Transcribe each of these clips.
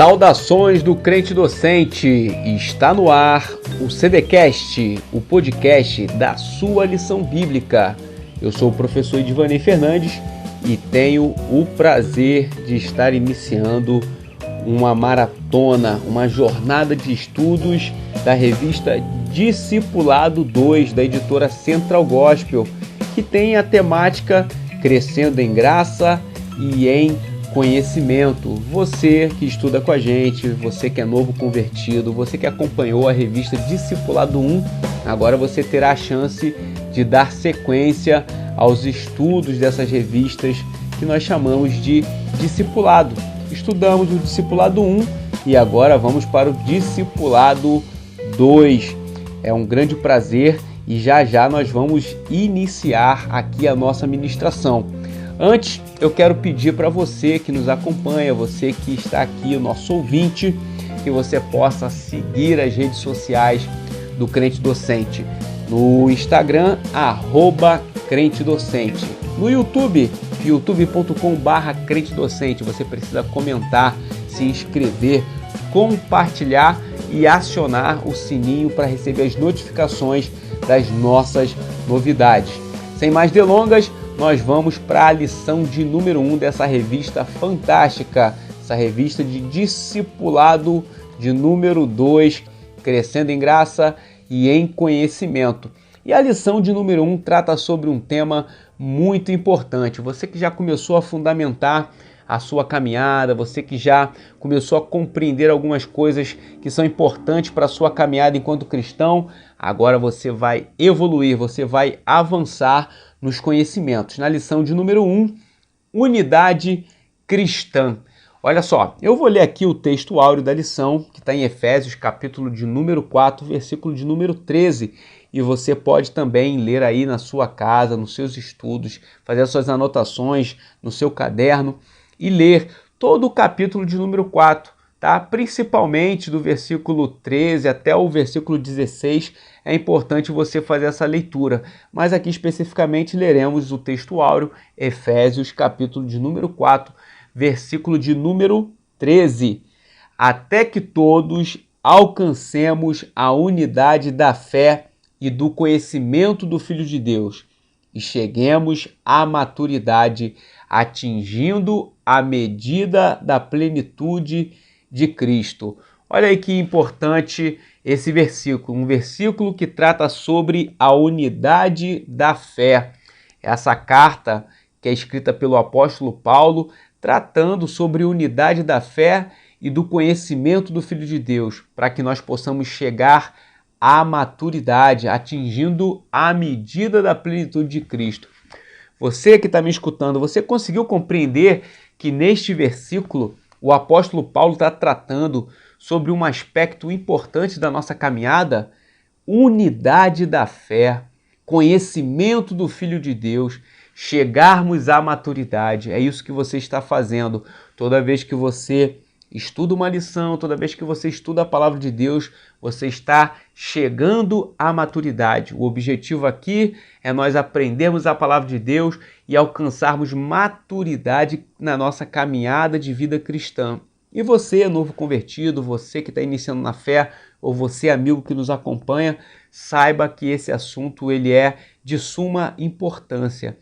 Saudações do crente docente, está no ar o CBcast, o podcast da sua lição bíblica. Eu sou o professor Edvanei Fernandes e tenho o prazer de estar iniciando uma maratona, uma jornada de estudos da revista Discipulado 2, da editora Central Gospel, que tem a temática Crescendo em Graça e em Conhecimento. Você que estuda com a gente, você que é novo convertido, você que acompanhou a revista Discipulado 1, agora você terá a chance de dar sequência aos estudos dessas revistas que nós chamamos de Discipulado. Estudamos o Discipulado 1 e agora vamos para o Discipulado 2. É um grande prazer e já nós vamos iniciar aqui a nossa ministração. Antes, eu quero pedir para você que nos acompanha, você que está aqui, o nosso ouvinte, que você possa seguir as redes sociais do Crente Docente. No Instagram, @CrenteDocente. No YouTube, youtube.com/CrenteDocente. Você precisa comentar, se inscrever, compartilhar e acionar o sininho para receber as notificações das nossas novidades. Sem mais delongas, nós vamos para a lição de número 1 dessa revista fantástica, essa revista de Discipulado de número 2, Crescendo em Graça e em Conhecimento. E a lição de número 1 trata sobre um tema muito importante. Você que já começou a fundamentar a sua caminhada, você que já começou a compreender algumas coisas que são importantes para a sua caminhada enquanto cristão, agora você vai evoluir, você vai avançar nos conhecimentos. Na lição de número 1, unidade cristã. Olha só, eu vou ler aqui o texto áureo da lição, que está em Efésios, capítulo de número 4, versículo de número 13. E você pode também ler aí na sua casa, nos seus estudos, fazer as suas anotações no seu caderno e ler todo o capítulo de número 4, tá? Principalmente do versículo 13 até o versículo 16, é importante você fazer essa leitura. Mas aqui especificamente leremos o texto áureo, Efésios, capítulo de número 4, versículo de número 13. Até que todos alcancemos a unidade da fé e do conhecimento do Filho de Deus e cheguemos à maturidade, atingindo a medida da plenitude de Cristo. Olha aí que importante esse versículo, um versículo que trata sobre a unidade da fé. Essa carta que é escrita pelo apóstolo Paulo, tratando sobre a unidade da fé e do conhecimento do Filho de Deus, para que nós possamos chegar à maturidade, atingindo a medida da plenitude de Cristo. Você que está me escutando, você conseguiu compreender que neste versículo o apóstolo Paulo está tratando sobre um aspecto importante da nossa caminhada? Unidade da fé, conhecimento do Filho de Deus, chegarmos à maturidade. É isso que você está fazendo toda vez que você estuda uma lição, toda vez que você estuda a palavra de Deus, você está chegando à maturidade. O objetivo aqui é nós aprendermos a palavra de Deus e alcançarmos maturidade na nossa caminhada de vida cristã. E você, novo convertido, você que está iniciando na fé, ou você, amigo que nos acompanha, saiba que esse assunto ele é de suma importância.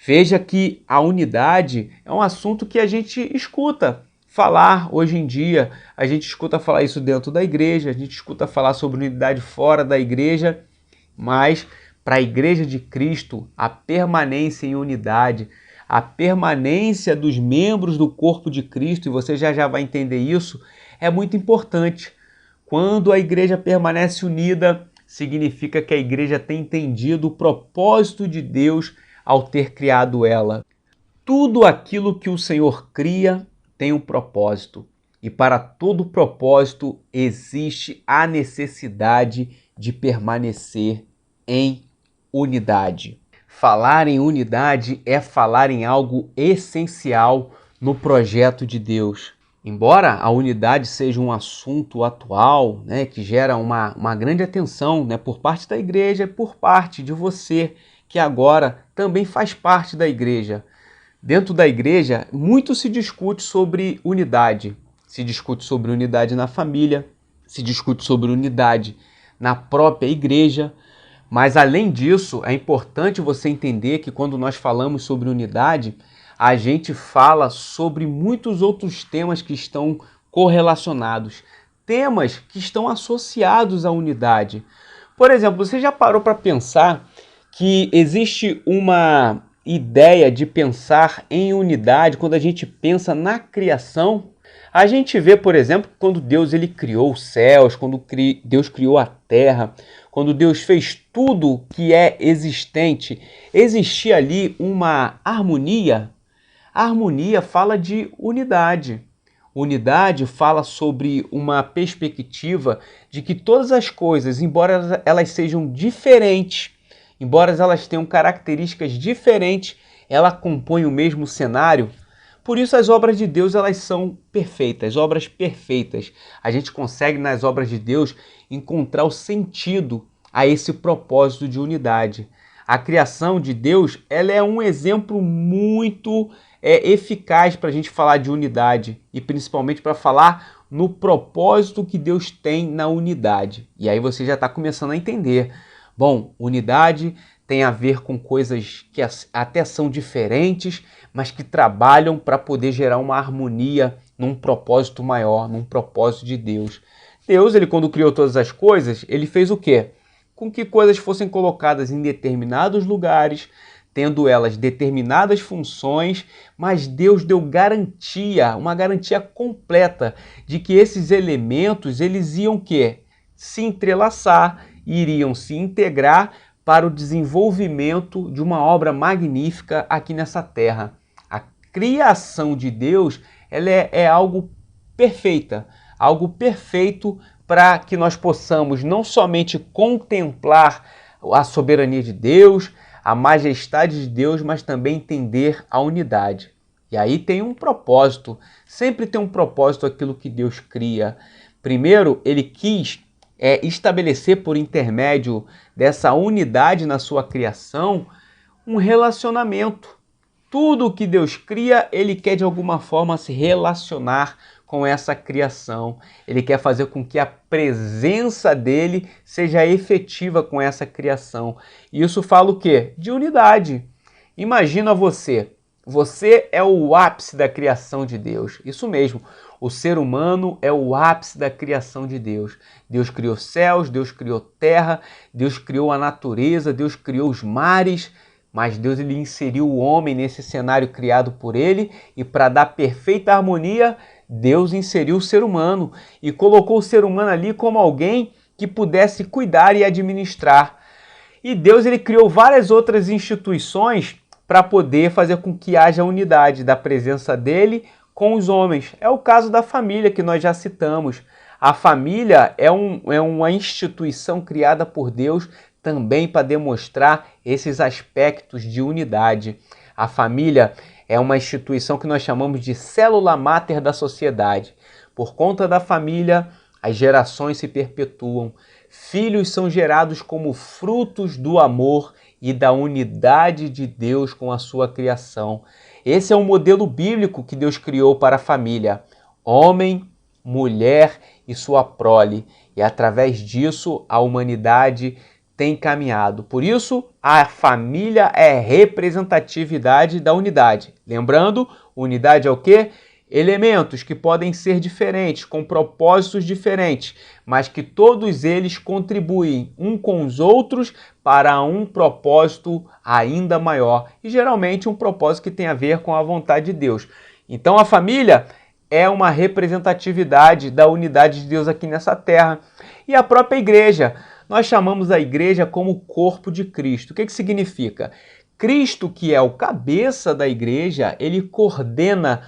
Veja que a unidade é um assunto que a gente escuta falar hoje em dia, a gente escuta falar isso dentro da igreja, a gente escuta falar sobre unidade fora da igreja, mas para a igreja de Cristo, a permanência em unidade, a permanência dos membros do corpo de Cristo, e você já vai entender isso, é muito importante. Quando a igreja permanece unida, significa que a igreja tem entendido o propósito de Deus ao ter criado ela. Tudo aquilo que o Senhor cria tem um propósito, e para todo propósito existe a necessidade de permanecer em unidade. Falar em unidade é falar em algo essencial no projeto de Deus. Embora a unidade seja um assunto atual, que gera uma grande atenção, por parte da igreja e por parte de você, que agora também faz parte da igreja. Dentro da igreja, muito se discute sobre unidade. se discute sobre unidade na família, se discute sobre unidade na própria igreja. Mas, além disso, é importante você entender que quando nós falamos sobre unidade, a gente fala sobre muitos outros temas que estão correlacionados, temas que estão associados à unidade. Por exemplo, você já parou para pensar que existe uma ideia de pensar em unidade quando a gente pensa na criação? A gente vê, por exemplo, quando Deus ele criou os céus, quando Deus criou a terra, quando Deus fez tudo que é existente, existia ali uma harmonia. A harmonia fala de unidade. Unidade fala sobre uma perspectiva de que todas as coisas, embora elas sejam diferentes, embora elas tenham características diferentes, ela compõe o mesmo cenário. Por isso as obras de Deus elas são perfeitas, obras perfeitas. A gente consegue nas obras de Deus encontrar o sentido a esse propósito de unidade. A criação de Deus ela é um exemplo muito eficaz para a gente falar de unidade e principalmente para falar no propósito que Deus tem na unidade. E aí você já está começando a entender. Bom, unidade tem a ver com coisas que até são diferentes, mas que trabalham para poder gerar uma harmonia num propósito maior, num propósito de Deus. Deus, ele quando criou todas as coisas, ele fez o quê? Com que coisas fossem colocadas em determinados lugares, tendo elas determinadas funções, mas Deus deu garantia, uma garantia completa de que esses elementos eles iam quê? Se entrelaçar, iriam se integrar para o desenvolvimento de uma obra magnífica aqui nessa terra. A criação de Deus ela é algo perfeita, algo perfeito para que nós possamos não somente contemplar a soberania de Deus, a majestade de Deus, mas também entender a unidade. E aí tem um propósito, sempre tem um propósito aquilo que Deus cria. Primeiro, ele quis estabelecer por intermédio dessa unidade na sua criação um relacionamento. Tudo que Deus cria, ele quer de alguma forma se relacionar com essa criação. Ele quer fazer com que a presença dele seja efetiva com essa criação. E isso fala o quê? De unidade. Imagina você. Você é o ápice da criação de Deus. Isso mesmo. O ser humano é o ápice da criação de Deus. Deus criou céus, Deus criou terra, Deus criou a natureza, Deus criou os mares, mas Deus ele inseriu o homem nesse cenário criado por ele e para dar perfeita harmonia, Deus inseriu o ser humano e colocou o ser humano ali como alguém que pudesse cuidar e administrar. E Deus ele criou várias outras instituições para poder fazer com que haja unidade da presença dele com os homens. É o caso da família que nós já citamos. A família é uma instituição criada por Deus também para demonstrar esses aspectos de unidade. A família é uma instituição que nós chamamos de célula máter da sociedade. Por conta da família, as gerações se perpetuam. Filhos são gerados como frutos do amor e da unidade de Deus com a sua criação. Esse é o modelo bíblico que Deus criou para a família. Homem, mulher e sua prole. E através disso, a humanidade tem caminhado. Por isso, a família é representatividade da unidade. Lembrando, unidade é o quê? Elementos que podem ser diferentes, com propósitos diferentes, mas que todos eles contribuem um com os outros para um propósito ainda maior. E geralmente um propósito que tem a ver com a vontade de Deus. Então a família é uma representatividade da unidade de Deus aqui nessa terra. E a própria igreja. Nós chamamos a igreja como corpo de Cristo. O que significa? Cristo, que é o cabeça da igreja, ele coordena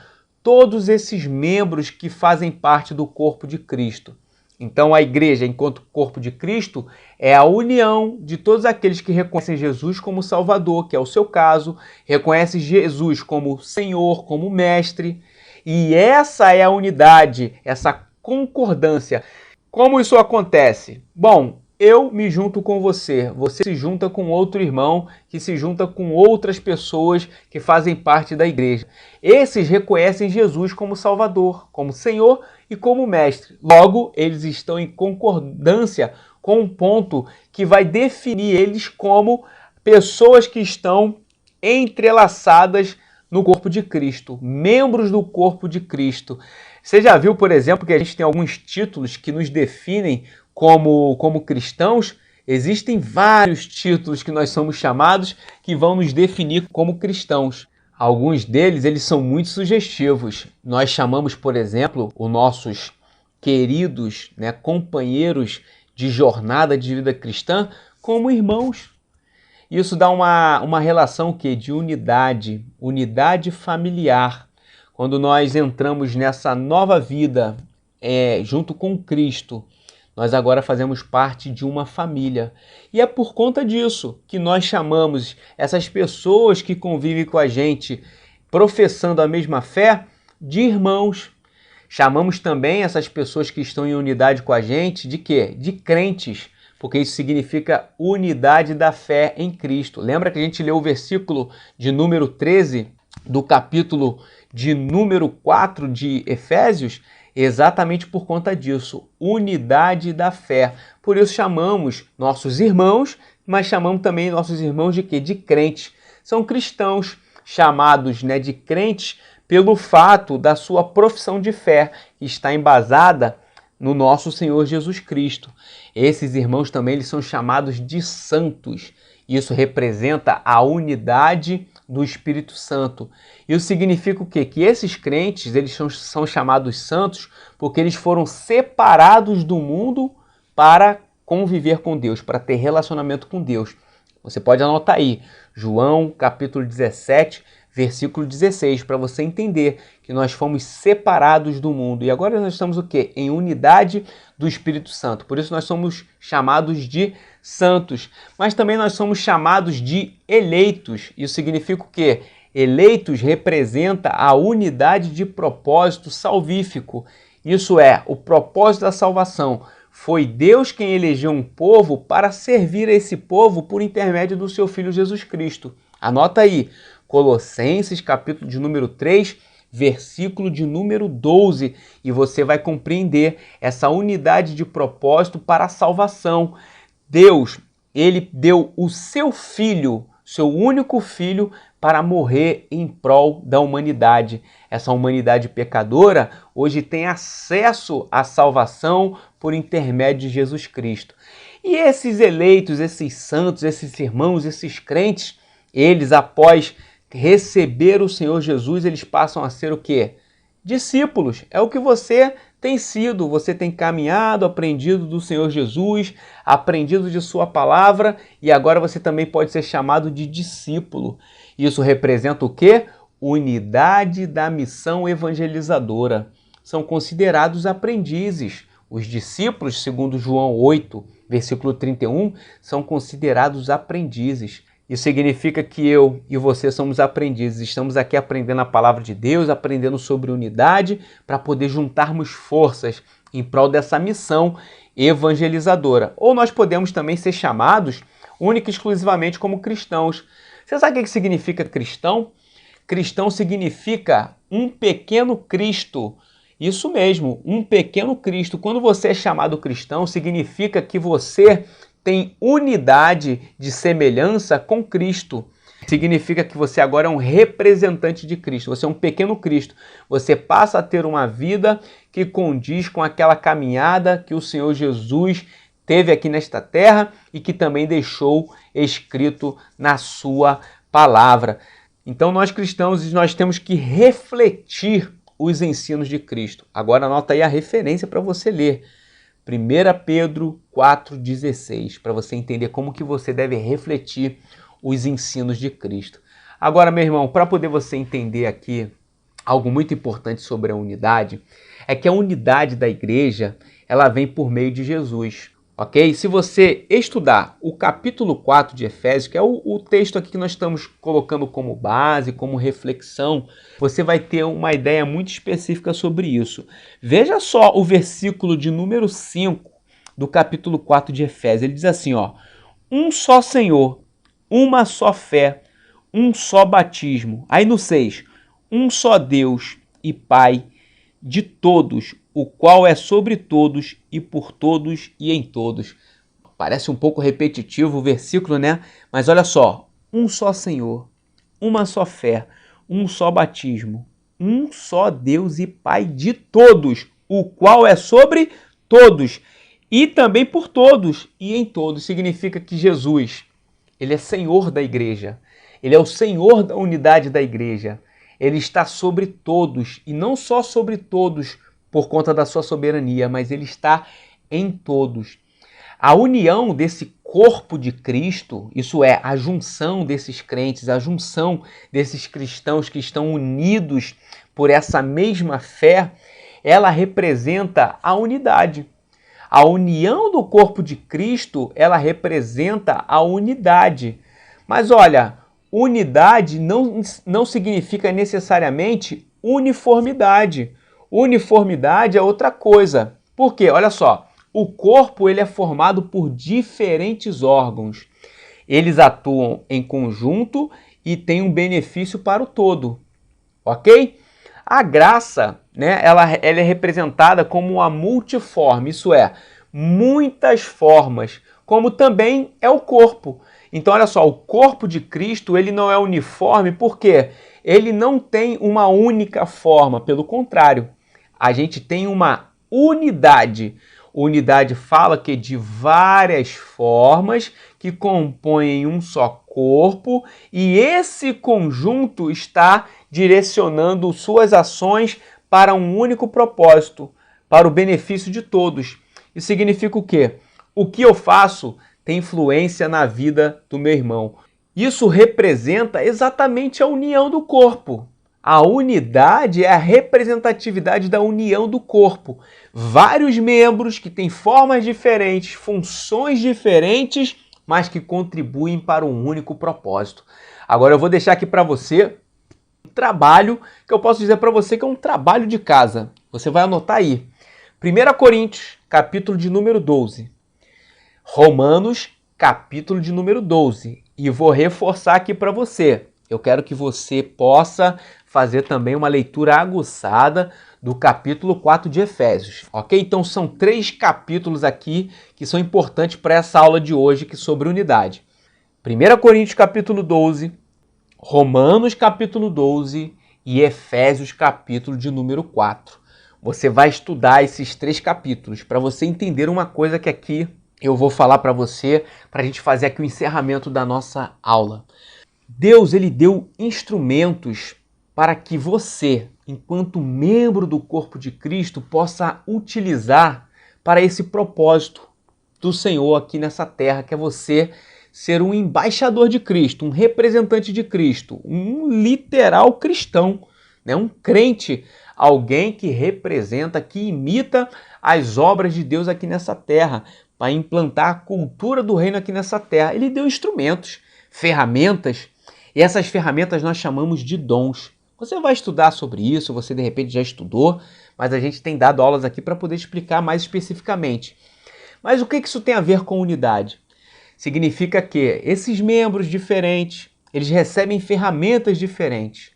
todos esses membros que fazem parte do corpo de Cristo. Então a igreja, enquanto corpo de Cristo, é a união de todos aqueles que reconhecem Jesus como Salvador, que é o seu caso, reconhecem Jesus como Senhor, como Mestre. E essa é a unidade, essa concordância. Como isso acontece? Bom, eu me junto com você, você se junta com outro irmão, que se junta com outras pessoas que fazem parte da igreja. Esses reconhecem Jesus como Salvador, como Senhor e como Mestre. Logo, eles estão em concordância com um ponto que vai definir eles como pessoas que estão entrelaçadas no corpo de Cristo, membros do corpo de Cristo. Você já viu, por exemplo, que a gente tem alguns títulos que nos definem como cristãos? Existem vários títulos que nós somos chamados que vão nos definir como cristãos. Alguns deles, eles são muito sugestivos. Nós chamamos, por exemplo, os nossos queridos, companheiros de jornada de vida cristã como irmãos. Isso dá uma relação de unidade familiar. Quando nós entramos nessa nova vida junto com Cristo, nós agora fazemos parte de uma família. E é por conta disso que nós chamamos essas pessoas que convivem com a gente, professando a mesma fé, de irmãos. Chamamos também essas pessoas que estão em unidade com a gente de quê? De crentes, porque isso significa unidade da fé em Cristo. Lembra que a gente leu o versículo de número 13 do capítulo de número 4 de Efésios? Exatamente por conta disso, unidade da fé. Por isso chamamos nossos irmãos, mas chamamos também nossos irmãos de quê? De crentes. São cristãos chamados de crentes pelo fato da sua profissão de fé, que está embasada no nosso Senhor Jesus Cristo. Esses irmãos também eles são chamados de santos. Isso representa a unidade do Espírito Santo. Isso significa o quê? Que esses crentes eles são chamados santos porque eles foram separados do mundo para conviver com Deus, para ter relacionamento com Deus. Você pode anotar aí, João capítulo 17, versículo 16, para você entender que nós fomos separados do mundo. E agora nós estamos o quê? Em unidade do Espírito Santo. Por isso nós somos chamados de santos. Mas também nós somos chamados de eleitos. Isso significa o quê? Eleitos representa a unidade de propósito salvífico. Isso é, o propósito da salvação. Foi Deus quem elegeu um povo para servir a esse povo por intermédio do seu Filho Jesus Cristo. Anota aí, Colossenses, capítulo de número 3, versículo de número 12, e você vai compreender essa unidade de propósito para a salvação. Deus, ele deu o seu Filho, seu único Filho, para morrer em prol da humanidade. Essa humanidade pecadora hoje tem acesso à salvação por intermédio de Jesus Cristo. E esses eleitos, esses santos, esses irmãos, esses crentes, eles após receber o Senhor Jesus, eles passam a ser o quê? Discípulos. É o que você tem sido. Você tem caminhado, aprendido do Senhor Jesus, aprendido de sua palavra e agora você também pode ser chamado de discípulo. Isso representa o quê? Unidade da missão evangelizadora. São considerados aprendizes. Os discípulos, segundo João 8, versículo 31, são considerados aprendizes. Isso significa que eu e você somos aprendizes. Estamos aqui aprendendo a palavra de Deus, aprendendo sobre unidade, para poder juntarmos forças em prol dessa missão evangelizadora. Ou nós podemos também ser chamados única e exclusivamente como cristãos. Você sabe o que significa cristão? Cristão significa um pequeno Cristo. Isso mesmo, um pequeno Cristo. Quando você é chamado cristão, significa que você tem unidade de semelhança com Cristo. Significa que você agora é um representante de Cristo. Você é um pequeno Cristo. Você passa a ter uma vida que condiz com aquela caminhada que o Senhor Jesus teve aqui nesta terra e que também deixou escrito na sua palavra. Então nós cristãos nós temos que refletir os ensinos de Cristo. Agora anota aí a referência para você ler. 1 Pedro 4,16, para você entender como que você deve refletir os ensinos de Cristo. Agora, meu irmão, para poder você entender aqui algo muito importante sobre a unidade, é que a unidade da igreja, ela vem por meio de Jesus, ok? Se você estudar o capítulo 4 de Efésios, que é o texto aqui que nós estamos colocando como base, como reflexão, você vai ter uma ideia muito específica sobre isso. Veja só o versículo de número 5 do capítulo 4 de Efésios. Ele diz assim, ó: um só Senhor, uma só fé, um só batismo. Aí no 6, um só Deus e Pai de todos, o qual é sobre todos e por todos e em todos. Parece um pouco repetitivo o versículo, né? Mas olha só, um só Senhor, uma só fé, um só batismo, um só Deus e Pai de todos, o qual é sobre todos e também por todos e em todos. Significa que Jesus, ele é Senhor da igreja, ele é o Senhor da unidade da igreja, ele está sobre todos e não só sobre todos por conta da sua soberania, mas ele está em todos. A união desse corpo de Cristo, isso é, a junção desses crentes, a junção desses cristãos que estão unidos por essa mesma fé, ela representa a unidade. A união do corpo de Cristo, ela representa a unidade. Mas olha, unidade não significa necessariamente uniformidade. Uniformidade é outra coisa. Por quê? Olha só. O corpo ele é formado por diferentes órgãos. Eles atuam em conjunto e têm um benefício para o todo, ok? A graça, né, ela é representada como uma multiforme, isso é, muitas formas, como também é o corpo. Então, olha só, o corpo de Cristo ele não é uniforme porque ele não tem uma única forma, pelo contrário, a gente tem uma unidade. Unidade fala que de várias formas que compõem um só corpo e esse conjunto está direcionando suas ações para um único propósito, para o benefício de todos. Isso significa o quê? O que eu faço tem influência na vida do meu irmão. Isso representa exatamente a união do corpo. A unidade é a representatividade da união do corpo. Vários membros que têm formas diferentes, funções diferentes, mas que contribuem para um único propósito. Agora eu vou deixar aqui para você um trabalho que eu posso dizer para você que é um trabalho de casa. Você vai anotar aí. 1 Coríntios, capítulo de número 12. Romanos, capítulo de número 12. E vou reforçar aqui para você. Eu quero que você possa fazer também uma leitura aguçada do capítulo 4 de Efésios, ok? Então são 3 capítulos aqui que são importantes para essa aula de hoje, que é sobre unidade. 1 Coríntios capítulo 12, Romanos capítulo 12 e Efésios capítulo de número 4. Você vai estudar esses 3 capítulos para você entender uma coisa que aqui eu vou falar para você, para a gente fazer aqui o encerramento da nossa aula. Deus ele deu instrumentos para que você, enquanto membro do corpo de Cristo, possa utilizar para esse propósito do Senhor aqui nessa terra, que é você ser um embaixador de Cristo, um representante de Cristo, um literal cristão, né? Um crente, alguém que representa, que imita as obras de Deus aqui nessa terra, para implantar a cultura do reino aqui nessa terra. Ele deu instrumentos, ferramentas, e essas ferramentas nós chamamos de dons. Você vai estudar sobre isso, você de repente já estudou, mas a gente tem dado aulas aqui para poder explicar mais especificamente. Mas o que isso tem a ver com unidade? Significa que esses membros diferentes, eles recebem ferramentas diferentes,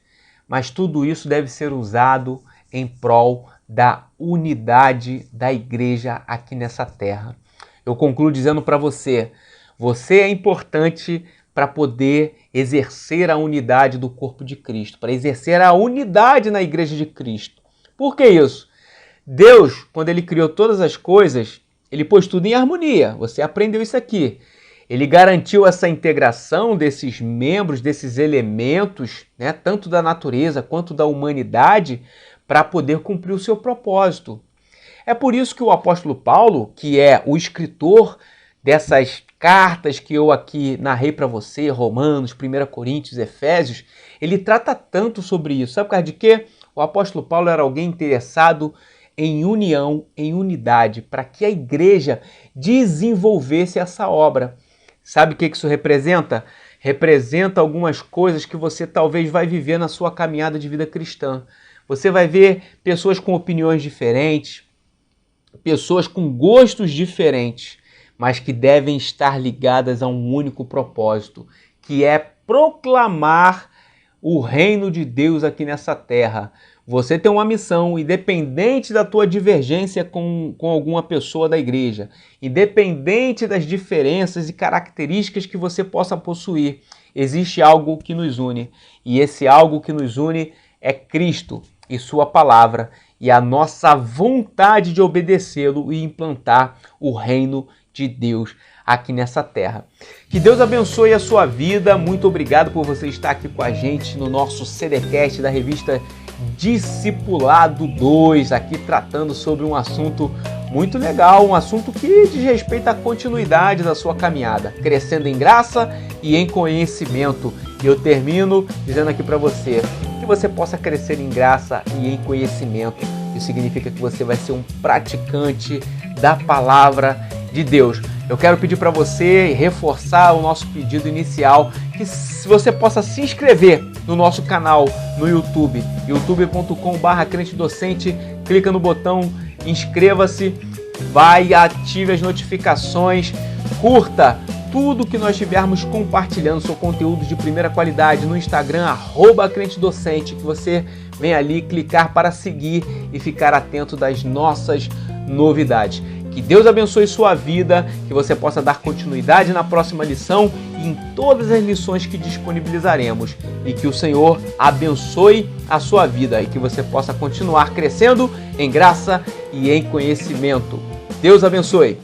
mas tudo isso deve ser usado em prol da unidade da igreja aqui nessa terra. Eu concluo dizendo para você, você é importante para poder exercer a unidade do corpo de Cristo, para exercer a unidade na igreja de Cristo. Por que isso? Deus, quando ele criou todas as coisas, ele pôs tudo em harmonia. Você aprendeu isso aqui. Ele garantiu essa integração desses membros, desses elementos, né, tanto da natureza quanto da humanidade, para poder cumprir o seu propósito. É por isso que o apóstolo Paulo, que é o escritor dessas cartas que eu aqui narrei para você, Romanos, 1 Coríntios, Efésios, ele trata tanto sobre isso. Sabe por causa de quê? O apóstolo Paulo era alguém interessado em união, em unidade, para que a igreja desenvolvesse essa obra. Sabe o que isso representa? Representa algumas coisas que você talvez vai viver na sua caminhada de vida cristã. Você vai ver pessoas com opiniões diferentes, pessoas com gostos diferentes, mas que devem estar ligadas a um único propósito, que é proclamar o reino de Deus aqui nessa terra. Você tem uma missão, independente da tua divergência com alguma pessoa da igreja, independente das diferenças e características que você possa possuir, existe algo que nos une, e esse algo que nos une é Cristo e sua palavra, e a nossa vontade de obedecê-lo e implantar o reino de Deus aqui nessa terra. Que Deus abençoe a sua vida. Muito obrigado por você estar aqui com a gente no nosso CDcast da revista Discipulado 2, aqui tratando sobre um assunto muito legal, um assunto que diz respeito à continuidade da sua caminhada, crescendo em graça e em conhecimento. E eu termino dizendo aqui para você que você possa crescer em graça e em conhecimento. Isso significa que você vai ser um praticante da palavra de Deus. Eu quero pedir para você reforçar o nosso pedido inicial, que você possa se inscrever no nosso canal no YouTube, youtube.com/crentedocente, clica no botão inscreva-se, vai, ative as notificações, curta tudo que nós estivermos compartilhando, seu conteúdo de primeira qualidade no Instagram, @crentedocente, que você vem ali clicar para seguir e ficar atento das nossas novidades. Que Deus abençoe sua vida, que você possa dar continuidade na próxima lição e em todas as lições que disponibilizaremos. E que o Senhor abençoe a sua vida e que você possa continuar crescendo em graça e em conhecimento. Deus abençoe!